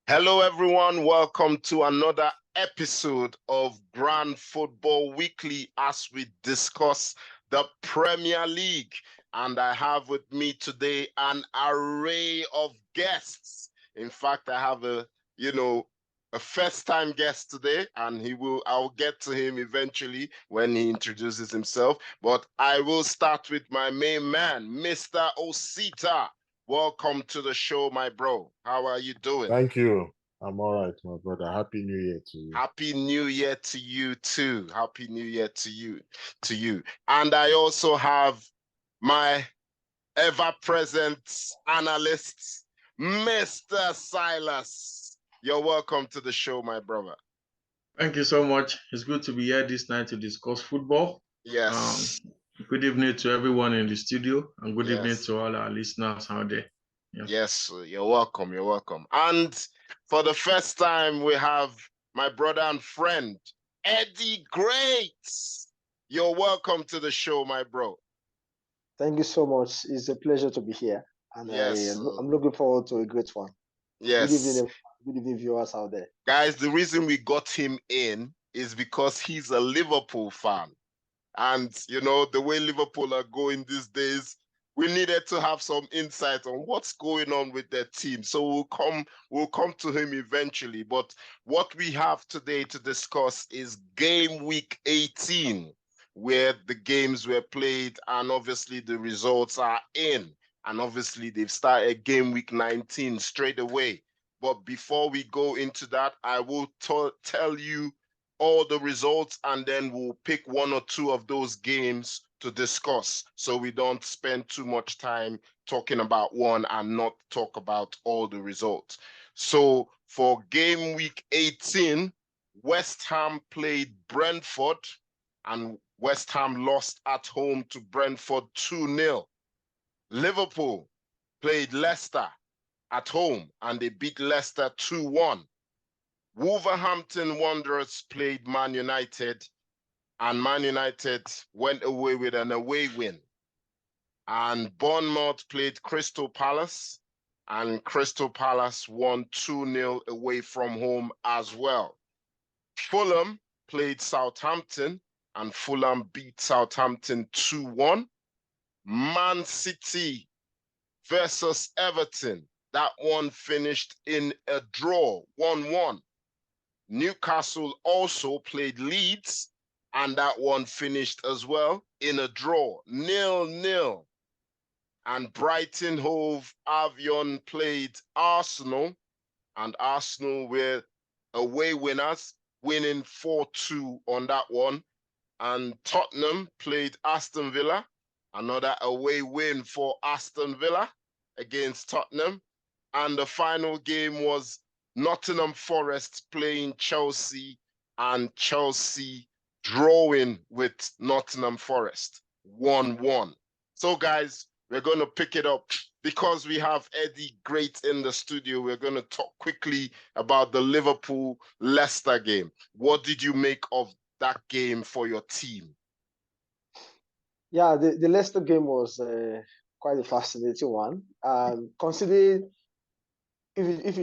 Hello, everyone. Welcome to another episode of Grand Football Weekly as we discuss the Premier League. And I have with me today an array of guests. In fact, I have a first-time guest today, and I'll get to him eventually when he introduces himself. But I will start with my main man, Mr. Osita. Welcome to the show, my bro. How are you doing? Thank you. I'm all right, my brother. Happy New Year to you. Happy New Year to you too. Happy New Year to you. And I also have my ever-present analyst, Mr. Silas. You're welcome to the show, my brother. Thank you so much. It's good to be here this night to discuss football. Yes. Good evening to everyone in the studio, and good evening to all our listeners out there. Yeah. Yes, you're welcome. You're welcome. And for the first time, we have my brother and friend, Eddie Great. You're welcome to the show, my bro. Thank you so much. It's a pleasure to be here. And I'm looking forward to a great one. Yes. Good evening, viewers out there. Guys, the reason we got him in is because he's a Liverpool fan. And, the way Liverpool are going these days, we needed to have some insight on what's going on with their team. So we'll come to him eventually. But what we have today to discuss is game week 18, where the games were played and obviously the results are in. And obviously they've started game week 19 straight away. But before we go into that, I will tell you all the results, and then we'll pick one or two of those games to discuss, so we don't spend too much time talking about one and not talk about all the results. So for game week 18, West Ham played Brentford, and West Ham lost at home to Brentford 2-0. Liverpool played Leicester at home, and they beat Leicester 2-1. Wolverhampton Wanderers played Man United, and Man United went away with an away win. And Bournemouth played Crystal Palace, and Crystal Palace won 2-0 away from home as well. Fulham played Southampton, and Fulham beat Southampton 2-1. Man City versus Everton, that one finished in a draw, 1-1. Newcastle also played Leeds, and that one finished as well in a draw, 0-0. And Brighton Hove Albion played Arsenal, and Arsenal were away winners, winning 4-2 on that one. And Tottenham played Aston Villa, another away win for Aston Villa against Tottenham. And the final game was Nottingham Forest playing Chelsea, and Chelsea drawing with Nottingham Forest, 1-1. So, guys, we're going to pick it up. Because we have Eddie Great in the studio, we're going to talk quickly about the Liverpool-Leicester game. What did you make of that game for your team? Yeah, the Leicester game was quite a fascinating one. Considering if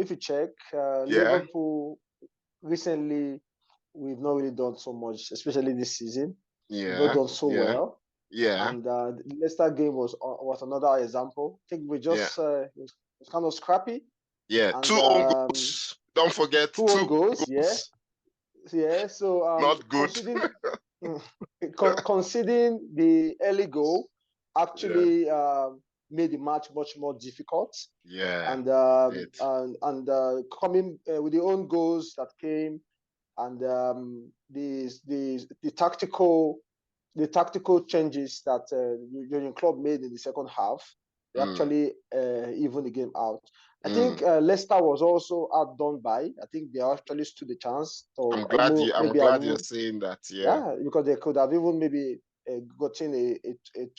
you check, Liverpool recently, we've not really done so much, especially this season. Yeah, we've not done so well. Yeah, and the Leicester game was another example. I think we just it was kind of scrappy. Yeah, and, 2 own goals. Don't forget 2 own goals. Yeah. So not good. Considering the early goal, actually made the match much more difficult. Yeah. And coming with the own goals that came, and the tactical changes that the Union Club made in the second half, they actually even the game out. I think Leicester was also outdone by. I think they actually stood a chance. So I'm glad you're saying that. Yeah, because they could have even maybe gotten a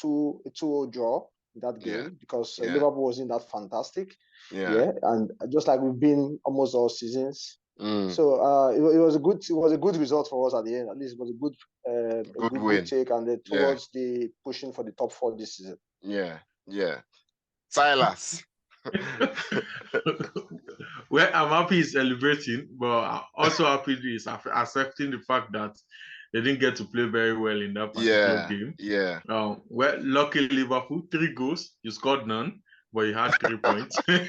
2-0 draw in that game, because Liverpool wasn't that fantastic. Yeah, and just like we've been almost all seasons. So it was a good result for us at the end. At least it was a good take, and then towards the pushing for the top 4 this season. Yeah. Silas. Well, I'm happy he's celebrating, but I'm also happy he's accepting the fact that they didn't get to play very well in that particular game. Yeah. Well, lucky Liverpool, 3 goals. You scored none, but you had 3 points. Yeah.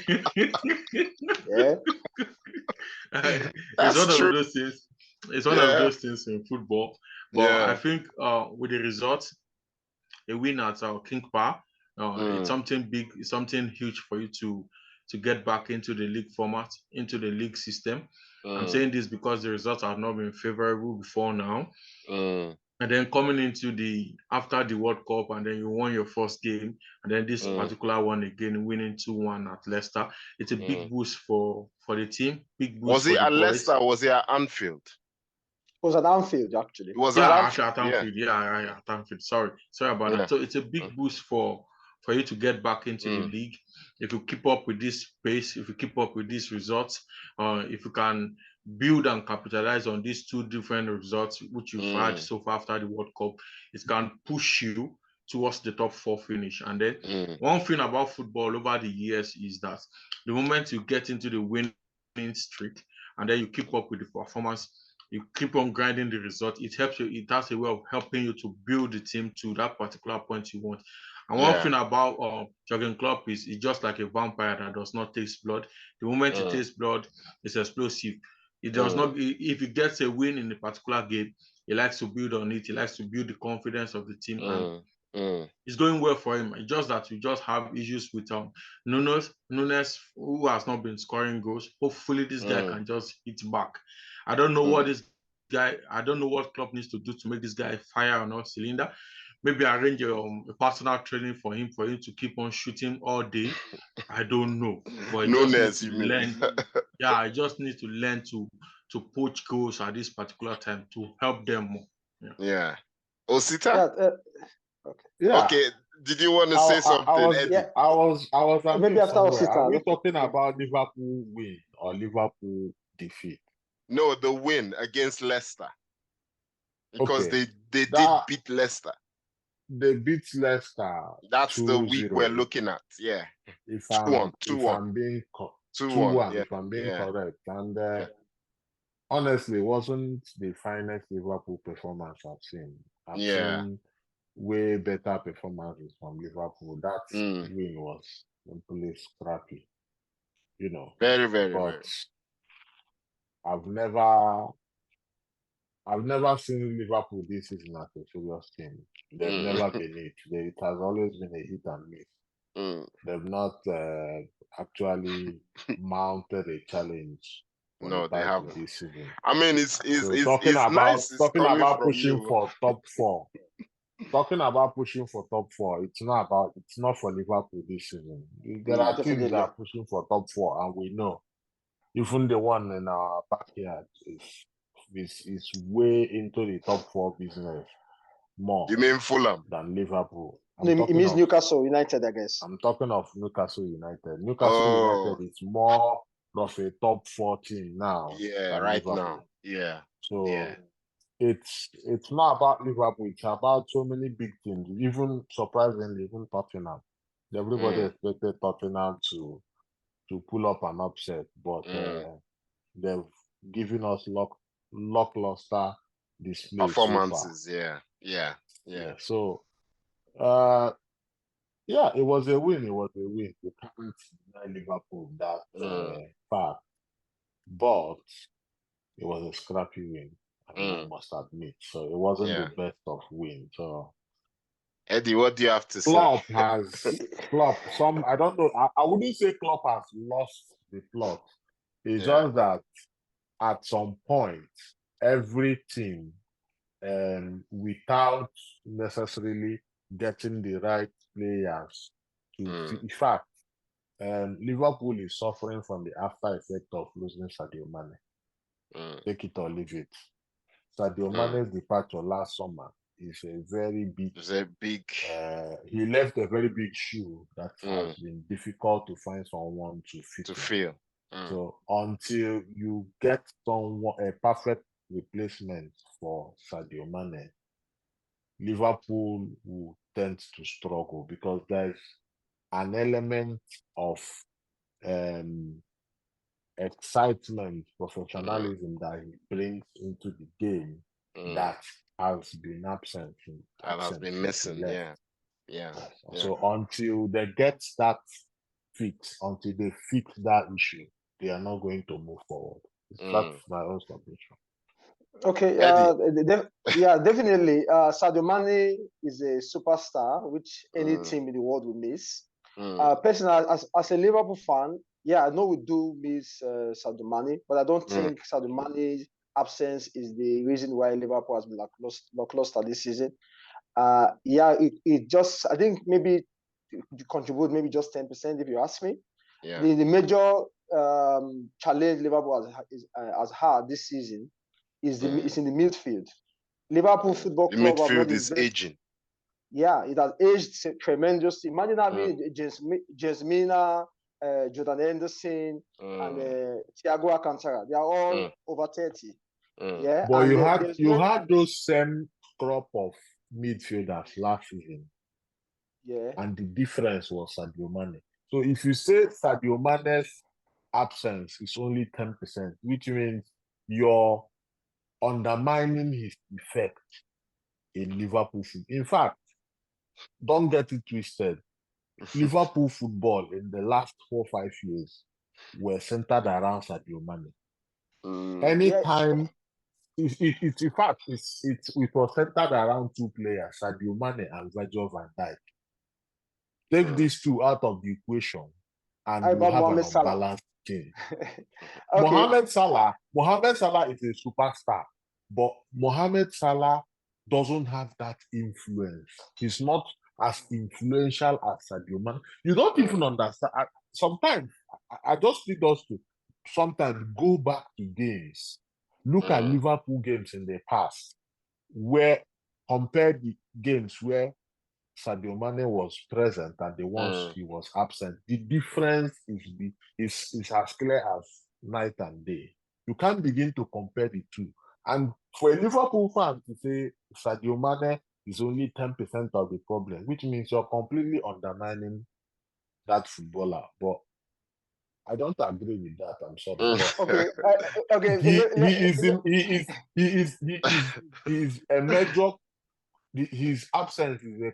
It's one of those things. It's one of those things in football. But I think with the result, a win at King Power, it's something big, it's something huge for you to get back into the league format, into the league system. I'm saying this because the results have not been favorable before now. And then coming into after the World Cup, and then you won your first game, and then this particular one again, winning 2-1 at Leicester. It's a big boost for the team. Big boost was it at Leicester? Was it at Anfield? It was at Anfield, actually. It was actually at Anfield. Yeah, at Anfield. Sorry about that. So it's a big boost for you to get back into the league. If you keep up with this pace, if you keep up with these results, if you can build and capitalize on these 2 different results which you've had so far after the World Cup, it can push you towards the top 4 finish. And then one thing about football over the years is that the moment you get into the winning streak and then you keep up with the performance, you keep on grinding the result, it helps you, it has a way of helping you to build the team to that particular point you want. And one thing about Jurgen Klopp is he's just like a vampire that does not taste blood. The moment he tastes blood, it's explosive. It does not, if he gets a win in a particular game, he likes to build on it. He likes to build the confidence of the team. And it's going well for him. It's just that we just have issues with Nunes, who has not been scoring goals. Hopefully this guy can just hit back. I don't know what Klopp needs to do to make this guy fire on all cylinder. Maybe arrange a personal training for him to keep on shooting all day. I don't know. But I just need to learn to poach goals at this particular time to help them more. Yeah. Osita? Okay. Did you want to say something, Eddie? I was maybe after Osita. Are we talking about Liverpool win or Liverpool defeat? No, the win against Leicester. Because they did beat Leicester. They beat Leicester. That's the week we're looking at. Yeah. If I'm being correct. And honestly, it wasn't the finest Liverpool performance I've seen. I've seen way better performances from Liverpool. That win was simply scrappy. Very, very, but very. I've never seen Liverpool this season as a serious team. They've never been it. It has always been a hit and miss. They've not actually mounted a challenge. No, they haven't. This season. I mean, it's talking about pushing you. for top 4. Talking about pushing for top 4, it's not for Liverpool this season. There are teams that are pushing for top 4, and we know even the one in our backyard is way into the top 4 business more. You mean Fulham than Liverpool? It means Newcastle United, I guess. I'm talking of Newcastle United. Newcastle United is more of a top 4 team now. Yeah, right Liverpool. Now. Yeah. So it's not about Liverpool. It's about so many big teams. Even surprisingly, even Tottenham. Everybody expected Tottenham to pull up an upset, but they've given us lackluster display performances. So far. Yeah. So, it was a win. We can't deny Liverpool that fact, but it was a scrappy win. I must admit. So it wasn't the best of wins. So, Eddie, what do you have to say? Klopp. I don't know. I wouldn't say Klopp has lost the plot. It's just that at some point, every team, without necessarily getting the right players in fact, Liverpool is suffering from the after effect of losing Sadio Mane. Take it or leave it. Sadio Mane's departure last summer is a very big. He left a very big shoe that has been difficult to find someone to fill. So until you get a perfect replacement for Sadio Mane, Liverpool will tend to struggle because there's an element of excitement, professionalism that he brings into the game that has been absent. That has been missing, yeah. So until they get that fix, until they fix that issue, they are not going to move forward. That's my own submission. Okay, definitely. Sadio Mane is a superstar, which any team in the world will miss. Personally, as a Liverpool fan, I know we do miss Sadio Mane, but I don't think Sadio Mane's absence is the reason why Liverpool has been lackluster this season. It just, I think maybe contribute maybe just 10% if you ask me. The major challenge Liverpool has had this season is in the midfield. Liverpool Football Club have not is aging. Yeah, it has aged tremendously. Imagine having James Mina, Jordan Henderson, and Thiago Alcantara. They are all over 30. Yeah, but you had those same crop of midfielders last season. Yeah, and the difference was Sadio Mane. So if you say Sadio Mane's absence is only 10%, which means you're undermining his effect in Liverpool football. In fact, don't get it twisted. Liverpool football in the last 4 or 5 years were centered around Sadio Mane. Anytime, in fact, it was centered around 2 players, Sadio Mane and Virgil van Dijk. Take these 2 out of the equation, and you have an unbalanced team. Mohamed Salah is a superstar, but Mohamed Salah doesn't have that influence. He's not as influential as Sadio Mane. You don't even understand. Sometimes I just need us to sometimes go back to games. Look at Liverpool games in the past, where compare the games where Sadio Mane was present and the ones he was absent. The difference is as clear as night and day. You can't begin to compare the two. And for a Liverpool fan to say Sadio Mane is only 10% of the problem, which means you're completely undermining that footballer. But I don't agree with that. I'm sorry. He is a major. His absence is a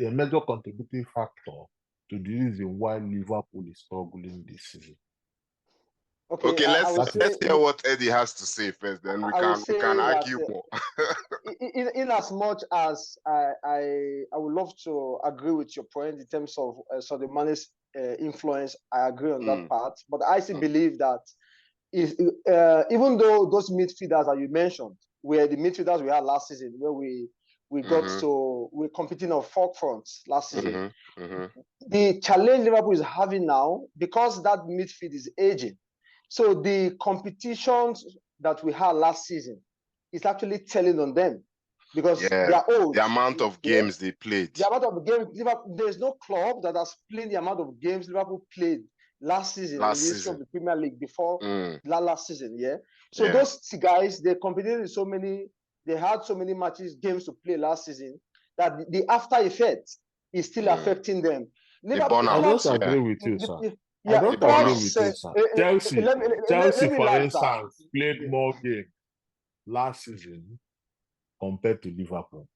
major contributing factor to the reason why Liverpool is struggling this season. Okay, let's hear what Eddie has to say first, then we can argue more. in as much as I would love to agree with your point in terms of Sadio Mane's influence, I agree on that part. But I still believe that even though those midfielders that you mentioned were the midfielders we had last season, where we we're competing on 4 fronts last season. The challenge Liverpool is having now, because that midfield is aging, so the competitions that we had last season is actually telling on them, because they are old. The amount of games they played. The amount of games, there's no club that has played the amount of games Liverpool played last season in the history of the Premier League before last season. So those guys, they competed in so many, they had so many games to play last season, that the after effect is still affecting them. Liverpool, I don't agree with you, sir. I don't agree with you, sir. Chelsea, for instance, played more games last season compared to Liverpool.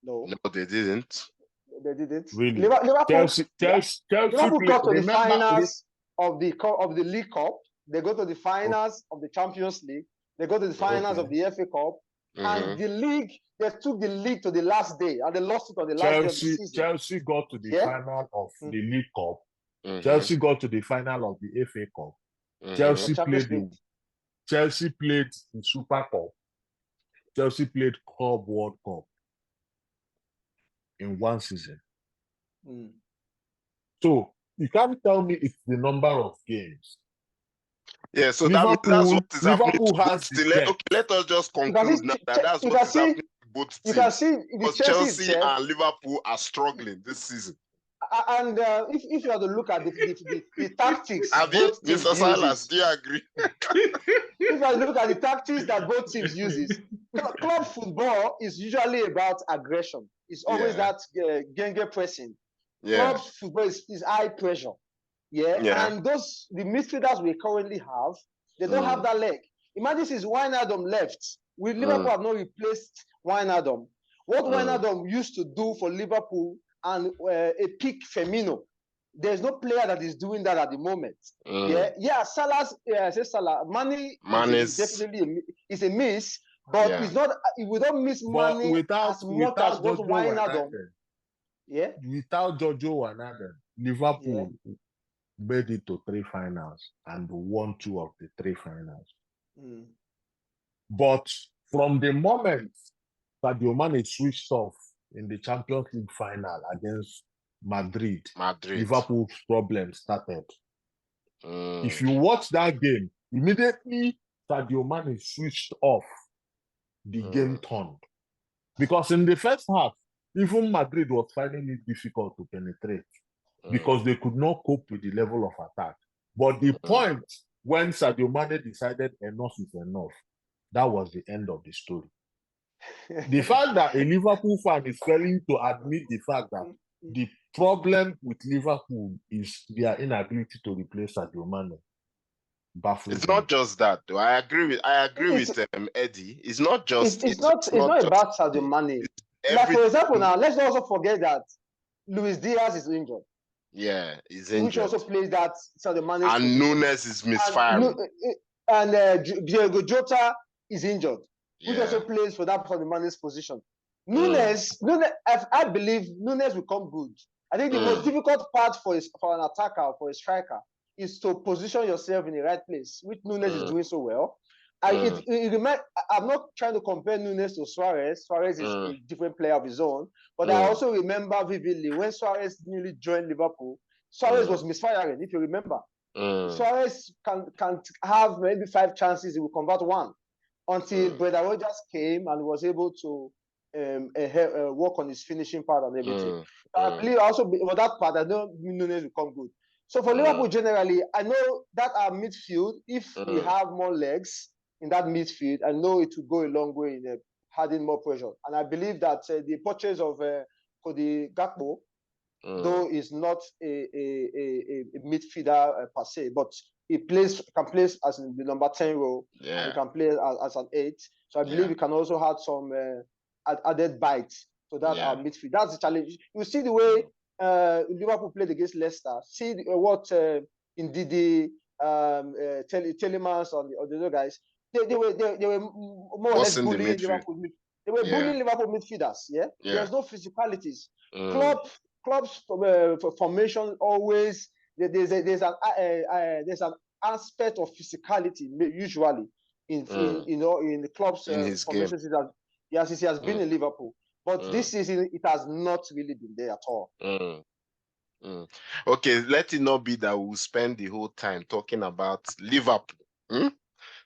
No, they didn't. They didn't. Really? Liverpool got to the remember, finals of the League Cup. They go to the finals of the Champions League. They go to the finals of the FA Cup. And the league, they took the league to the last day, and they lost it on the last day of the season. Chelsea got to the final of the League Cup. Chelsea got to the final of the FA Cup. Chelsea played the Super Cup. Chelsea played Club World Cup in one season. So you can't tell me it's the number of games. Yeah, so that's what is happening. Let us just conclude now that's what is happening to both teams. You can see because Chelsea and Liverpool are struggling this season. And if you have to look at the tactics, Mr. Silas, do you agree? If I look at the tactics that both teams uses, club football is usually about aggression. It's always that genge pressing. Club football is high pressure. And the midfielders we currently have, they don't have that leg. Imagine since Wijnaldum left, Liverpool have not replaced Wijnaldum. What Wijnaldum used to do for Liverpool and a peak Firmino, there's no player that is doing that at the moment. Salah, Mane is definitely is a miss, but it's not. We don't miss Mane as much as what Wijnaldum. Without Jojo Wijnaldum, Liverpool made it to 3 finals and won 2 of the 3 finals. But from the moment Sadio Mane switched off in the Champions League final against Madrid, Liverpool's problems started. If you watch that game, immediately Sadio Mane switched off, the game turned. Because in the first half, even Madrid was finding it difficult to penetrate because they could not cope with the level of attack. But the point when Sadio Mane decided enough is enough, that was the end of the story. The fact that a Liverpool fan is failing to admit the fact that the problem with Liverpool is their inability to replace Sadio Mane. It's not just that, though. I agree with Eddie. It's not just. It's not about Sadio Mane. Like for example, now let's also forget that Luis Diaz is injured. Yeah, he's injured. Which also plays that Sadio Mane. And Nunes is misfiring. And Diego Jota is injured, which also plays for the Mane's position. Nunes, I believe Nunes will come good. I think the most difficult part for an attacker, for a striker, is to position yourself in the right place, which Nunes is doing so well. I'm not trying to compare Nunes to Suarez. Suarez is a different player of his own. But I also remember vividly when Suarez newly joined Liverpool, Suarez was misfiring, if you remember. Suarez can have maybe 5 chances, he will convert 1. Until Brendan Rodgers came and was able to work on his finishing part and everything. I believe also for that part, I know Nunes will come good. So for Liverpool generally, I know that our midfield, if we have more legs in that midfield, I know it will go a long way in adding more pressure. And I believe that the purchase of Cody Gakpo, though is not a midfielder per se, but he can play as in the number 10 role, and he can play as an 8. So I believe he can also have some added bites to that midfield. That's the challenge. You see the way Liverpool played against Leicester. See what Ndidi, Telemans, and the other guys. They were more or less bullying Liverpool. They were bullying Liverpool midfielders. There's no physicalities. Club's formation always there's an aspect of physicality usually in the club's formation. Yes, he has been in Liverpool, but this season it has not really been there at all. Okay, let it not be that we'll spend the whole time talking about Liverpool.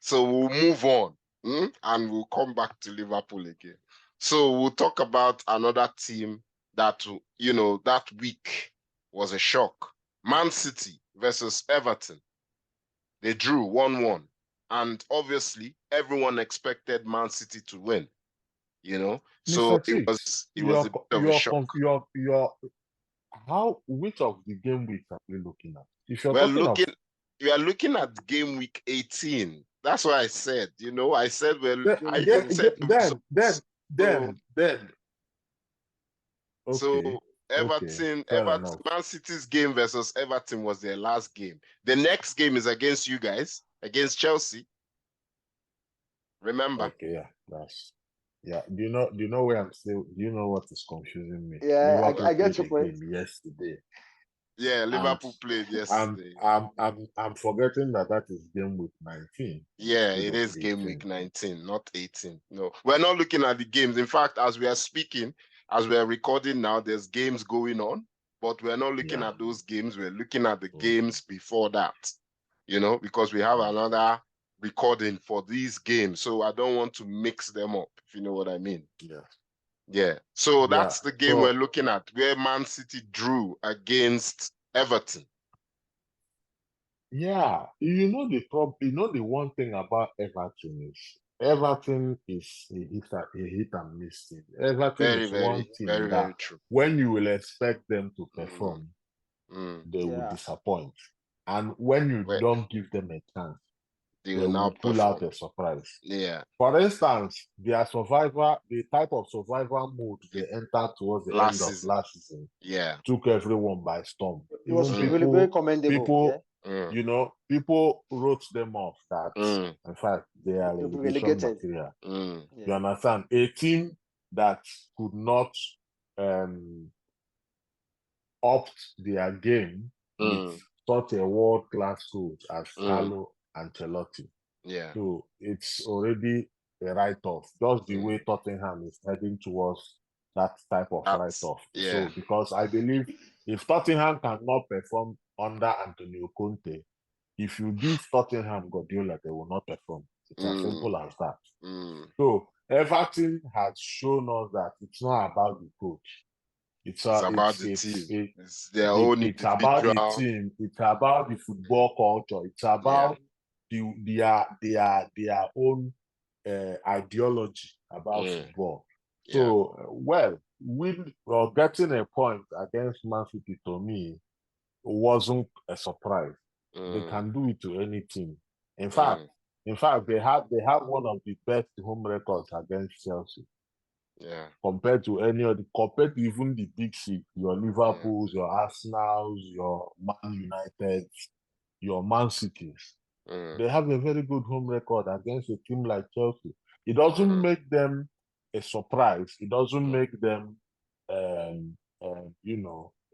So we'll move on and we'll come back to Liverpool again. So we'll talk about another team that, that week was a shock. Man City versus Everton. They drew 1-1. And obviously, everyone expected Man City to win. So it was a bit of a shock. Which of the game weeks are we looking at? If we are looking at game week 18. That's what I said. I said then. Okay, so Everton, Man City's game versus Everton was their last game. The next game is against you guys, against Chelsea. Remember? Okay, Do you know where I'm still? Do you know what is confusing me? Yeah, I get your point. Yesterday. Yeah, Liverpool played yesterday. I'm forgetting that is game week 19. Yeah, it is game week 19, not 18. No, we're not looking at the games. In fact, as we are speaking, as we are recording now, there's games going on, but we're not looking at those games. We're looking at the games before that, because we have another recording for these games. So I don't want to mix them up, if you know what I mean. Yeah. So that's the game we're looking at, where Man City drew against Everton. Yeah. The one thing about Everton is a hit and miss team. Everton is one team very true. When you will expect them to perform, they will disappoint. And when you don't give them a chance, they will pull out a surprise. Yeah. For instance, the type of survival mode they entered towards the end of last season, took everyone by storm. It was really very commendable. People wrote them off that, in fact, they are relegation material. You understand? A team that could not opt their game with such a world-class coach as Carlo Ancelotti. Yeah. So it's already a write-off, just the way Tottenham is heading towards that type of write-off. Yeah. So because I believe if Tottenham cannot perform under Antonio Conte, if you give Tottenham Guardiola, they will not perform. It's as simple as that. So Everton has shown us that it's not about the coach. It's about the team. It's their own individual. It's about the team. It's about the football culture. It's about their own ideology about football. So, getting a point against Man City to me wasn't a surprise. They can do it to any team. In fact, they have one of the best home records against Chelsea. Yeah. Compared to even the big six, your Liverpools, your Arsenals, your Man United, your Man Cities. They have a very good home record against a team like Chelsea. It doesn't make them a surprise. It doesn't make them,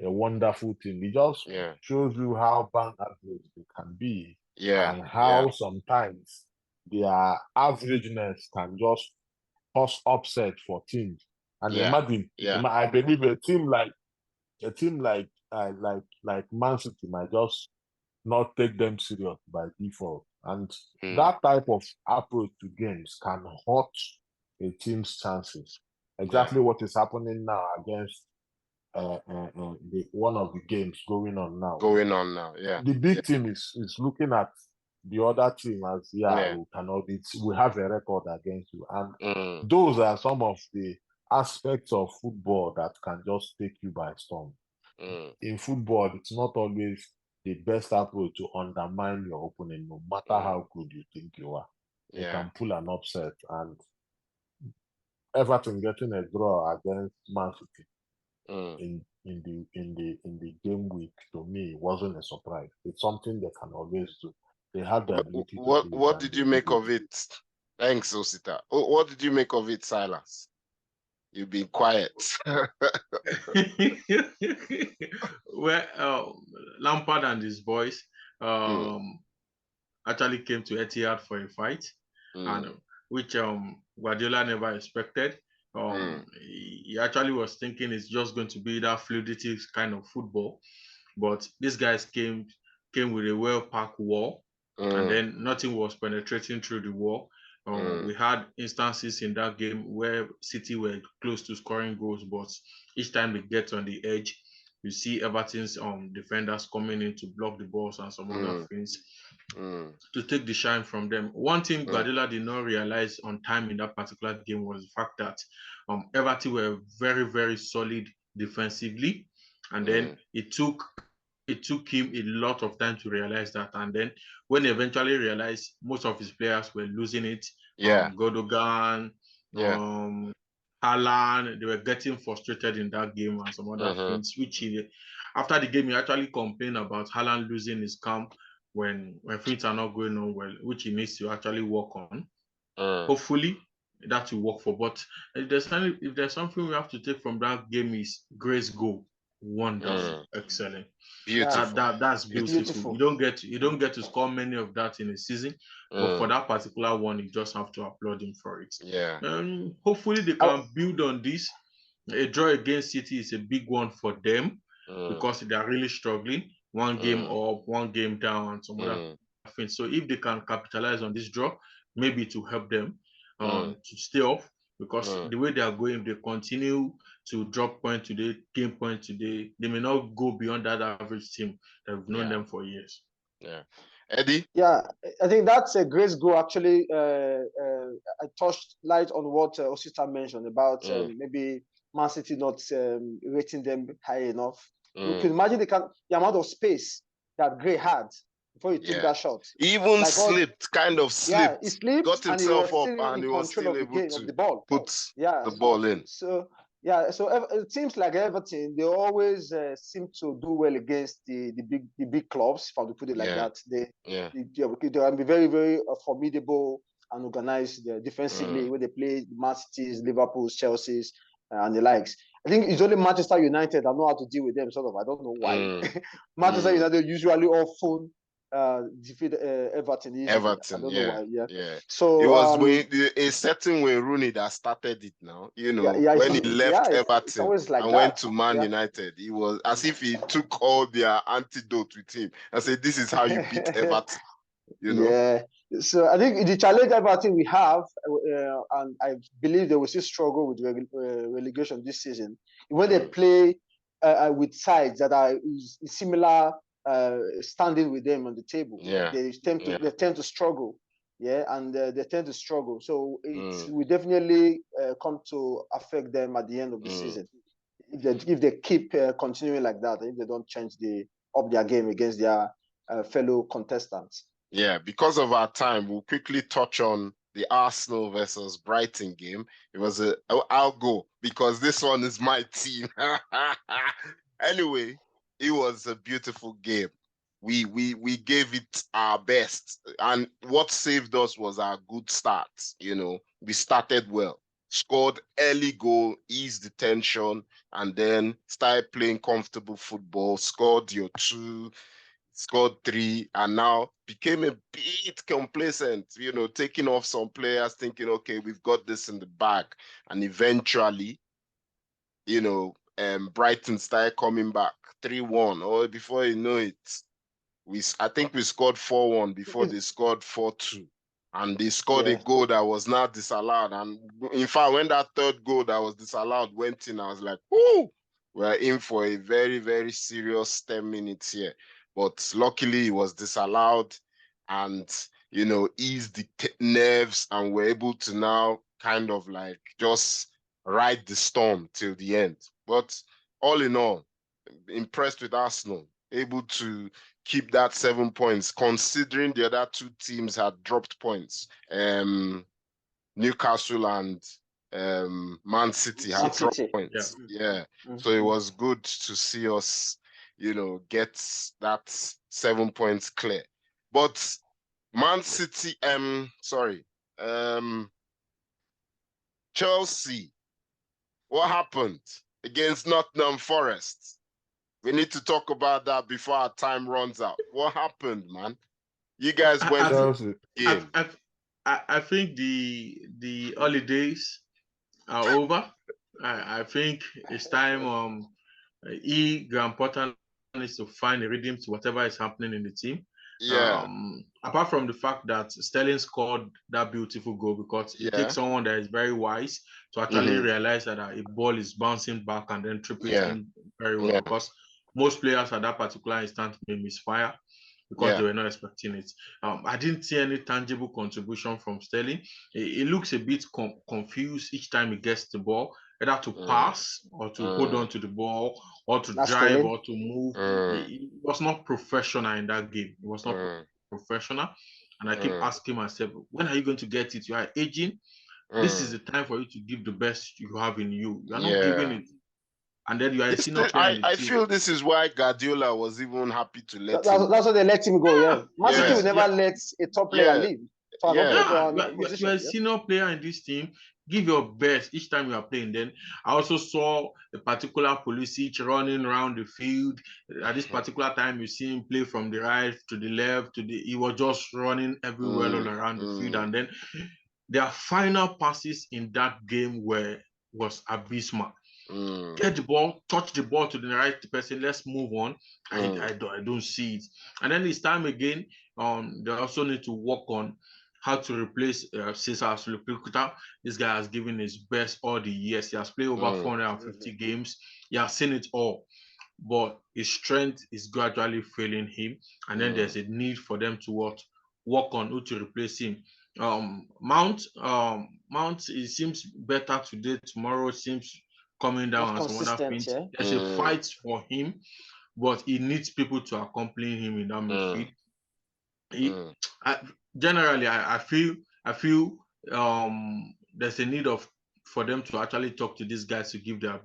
a wonderful team. It just shows you how bang average they can be, and how sometimes their averageness can just cause upset for teams. And imagine, I believe a team like Man City might just not take them serious by default. And that type of approach to games can hurt a team's chances. Exactly what is happening now against one of the games going on now. The big team is looking at the other team as we have a record against you. And those are some of the aspects of football that can just take you by storm. In football, it's not always the best approach to undermine your opponent, no matter how good you think you are. You can pull an upset, and Everton getting a draw against Man City in the game week, to me, wasn't a surprise. It's something they can always do. They have the ability to do it. What did you make of it? Thanks, Osita. What did you make of it, Silas? You've been quiet. Well, Lampard and his boys actually came to Etihad for a fight, and which Guardiola never expected. He actually was thinking it's just going to be that fluidity kind of football, but these guys came with a well-packed wall, and then nothing was penetrating through the wall. We had instances in that game where City were close to scoring goals, but each time they get on the edge, you see Everton's defenders coming in to block the balls and some other things to take the shine from them. One thing Guardiola did not realize on time in that particular game was the fact that Everton were very, very solid defensively, and then it took him a lot of time to realize that. And then when he eventually realized most of his players were losing it, Gundogan, Haaland, they were getting frustrated in that game and some other things, which after the game, he actually complained about Haaland losing his calm when things are not going on well, which he needs to actually work on. Hopefully, that will work for. But if there's something we have to take from that game, is Grace goal. Wonderful, excellent. Beautiful. That's beautiful. You don't get to score many of that in a season, but for that particular one, you just have to applaud him for it. Hopefully they can build on this. A draw against City is a big one for them because they are really struggling. One game up, one game down, and some other things. So if they can capitalize on this draw, maybe to help them to stay off, because the way they are going, if they continue to drop point today, gain point today, they may not go beyond that average team that we've known them for years. Eddie? Yeah, I think that's a great goal. Actually, I touched light on what Osita mentioned about maybe Man City not rating them high enough. You can imagine the amount of space that Gray had before he took that shot. He even slipped, kind of slipped. Yeah, he slipped, got himself and up, and he was still able to of the ball. put the ball in. So it seems like Everton, they always seem to do well against the big clubs, if I would put it like that. They can be very, very formidable and organized defensively when they play Man Cities, Liverpool's, Chelsea's, and the likes. I think it's only Manchester United that know how to deal with them, sort of. I don't know why. Manchester United usually often defeat Everton easily. I don't know why. Yeah. So it was a certain Wayne Rooney that started it now. You know, when he left Everton and went to Man United, he was as if he took all their antidote with him and said, "This is how you beat Everton." You know? Yeah. So I think the challenge Everton we have, and I believe they will still struggle with relegation this season when they play with sides that are similar standing with them on the table. They tend to struggle. And they tend to struggle. So it will definitely come to affect them at the end of the season if they keep continuing like that. If they don't change up their game against their fellow contestants. Yeah, because of our time, we'll quickly touch on the Arsenal versus Brighton game. It was I'll go because this one is my team. Anyway, it was a beautiful game. We gave it our best, and what saved us was our good start. You know, we started well, scored early goal, eased the tension, and then started playing comfortable football. Scored your 2. Scored 3, and now became a bit complacent, you know, taking off some players, thinking, okay, we've got this in the bag. And eventually, you know, Brighton started coming back 3-1. Or before you know it, I think we scored 4-1 before they scored 4-2. And they scored a goal that was now disallowed. And in fact, when that third goal that was disallowed went in, I was like, whoo, we're in for a very, very serious 10 minutes here. But luckily, it was disallowed and, you know, eased the nerves, and we're able to now kind of like just ride the storm till the end. But all in all, impressed with Arsenal, able to keep that 7 points, considering the other 2 teams had dropped points. Newcastle and Man City had dropped points. So it was good to see us, you know, get that 7 points clear. But Man City, Chelsea, what happened against Nottingham Forest? We need to talk about that before our time runs out. What happened, man? You guys went to the game. I think the holidays are over. I think it's time Graham Potter needs to find a rhythm to whatever is happening in the team. Apart from the fact that Sterling scored that beautiful goal, because it takes someone that is very wise to actually realize that a ball is bouncing back and then tripping in very well, because most players at that particular instant may misfire because they were not expecting it. I didn't see any tangible contribution from Sterling. It looks a bit confused each time he gets the ball, either to pass or to hold on to the ball or to drive or to move. It was not professional in that game. It was not professional. And I keep asking myself, when are you going to get it? You are aging. This is the time for you to give the best you have in you. You are not giving it. And then you are a senior player. I feel this is why Guardiola was even happy to let him. That's why they let him go, Man City will never let a top player leave. You are a senior player in this team. Give your best each time you are playing. Then I also saw a particular Pulisic running around the field. At this particular time, you see him play from the right to the left. He was just running everywhere all around the field. And then their final passes in that game was abysmal. Get the ball, touch the ball to the right person. Let's move on. I don't see it. And then it's time again. They also need to work on how to replace Silas Osita. This guy has given his best all the years. He has played over 450 games. He has seen it all, but his strength is gradually failing him. And then there's a need for them to work on who to replace him. Mount, it seems better today. Tomorrow seems coming down and some other things. There's a fight for him, but he needs people to accompany him in that midfield. Generally, I feel there's a need for them to actually talk to these guys to give their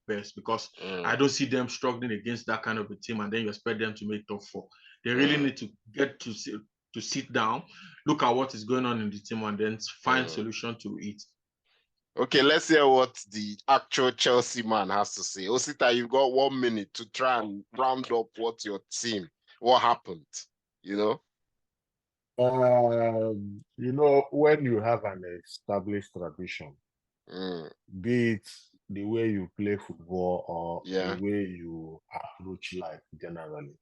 best, because I don't see them struggling against that kind of a team, and then you expect them to make top 4. They really need to get to sit down, look at what is going on in the team, and then find solution to it. Okay, let's hear what the actual Chelsea man has to say. Osita, you've got 1 minute to try and round up what happened, you know? When you have an established tradition, be it the way you play football or the way you approach life generally,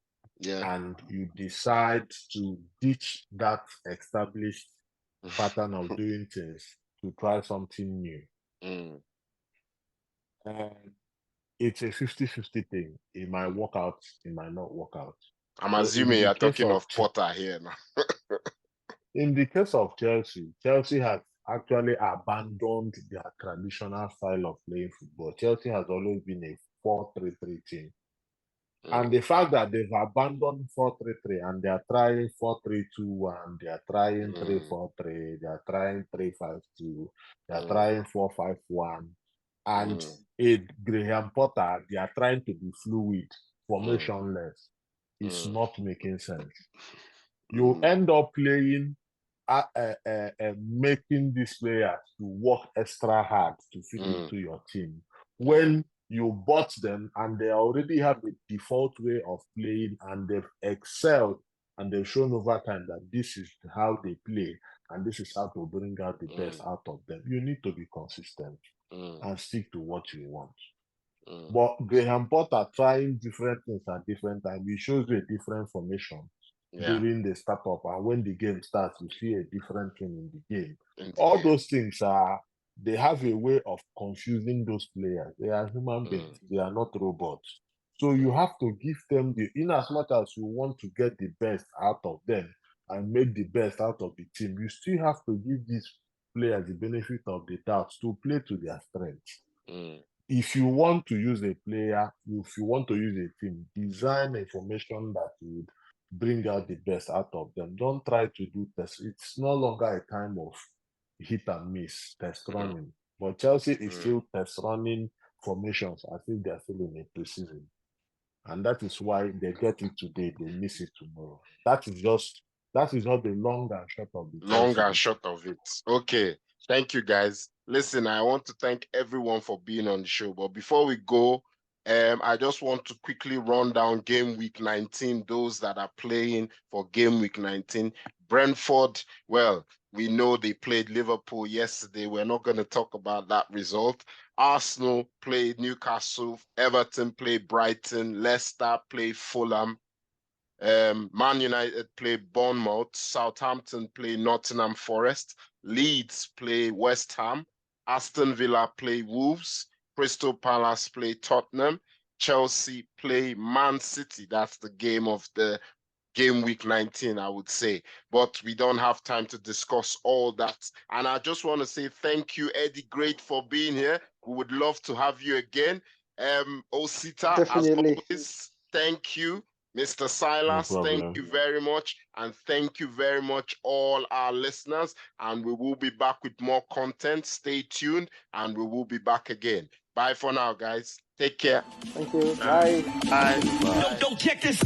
and you decide to ditch that established pattern of doing things to try something new. It's a 50-50 thing. It might work out, it might not work out. I'm assuming you're talking of Potter here now. In the case of Chelsea has actually abandoned their traditional style of playing football. Chelsea has always been a 4-3-3 team. And the fact that they've abandoned 4-3-3 and they are trying 4-3-2-1, they are trying 3-4-3, they are trying 3-5-2, they are trying 4-5-1, and Graham Potter, they are trying to be fluid, formationless. It's not making sense. You end up playing, making these players to work extra hard to fit into your team. When you bought them and they already have a default way of playing and they've excelled and they've shown over time that this is how they play and this is how to bring out the best out of them, you need to be consistent and stick to what you want. But Graham Potter trying different things at different times, he shows you a different formation during the startup, and when the game starts, you see a different thing in the game. All those things they have a way of confusing those players. They are human beings, they are not robots. So you have to give them in as much as you want to get the best out of them and make the best out of the team, you still have to give these players the benefit of the doubt to play to their strengths. If you want to use a player, if you want to use a team, design a formation that would bring out the best out of them. Don't try to do tests. It's no longer a time of hit and miss, test running. But Chelsea is still test running formations. I think they're still in a preseason. And that is why they get it today, they miss it tomorrow. That is not the long and short of it. Long and short of it. Okay. Thank you, guys. Listen, I want to thank everyone for being on the show. But before we go, I just want to quickly run down game week 19, those that are playing for game week 19. Brentford, well, we know they played Liverpool yesterday. We're not going to talk about that result. Arsenal played Newcastle. Everton played Brighton. Leicester played Fulham. Man United played Bournemouth. Southampton played Nottingham Forest. Leeds play West Ham. Aston Villa play Wolves. Crystal Palace play Tottenham. Chelsea play Man City. That's the game of the game week 19, I would say. But we don't have time to discuss all that. And I just want to say thank you, Eddie. Great for being here. We would love to have you again. Osita, definitely. as always, thank you. Mr. Silas, thank you very much. And thank you very much, all our listeners. And we will be back with more content. Stay tuned, and we will be back again. Bye for now, guys. Take care. Thank you. Bye. Bye. Don't check this.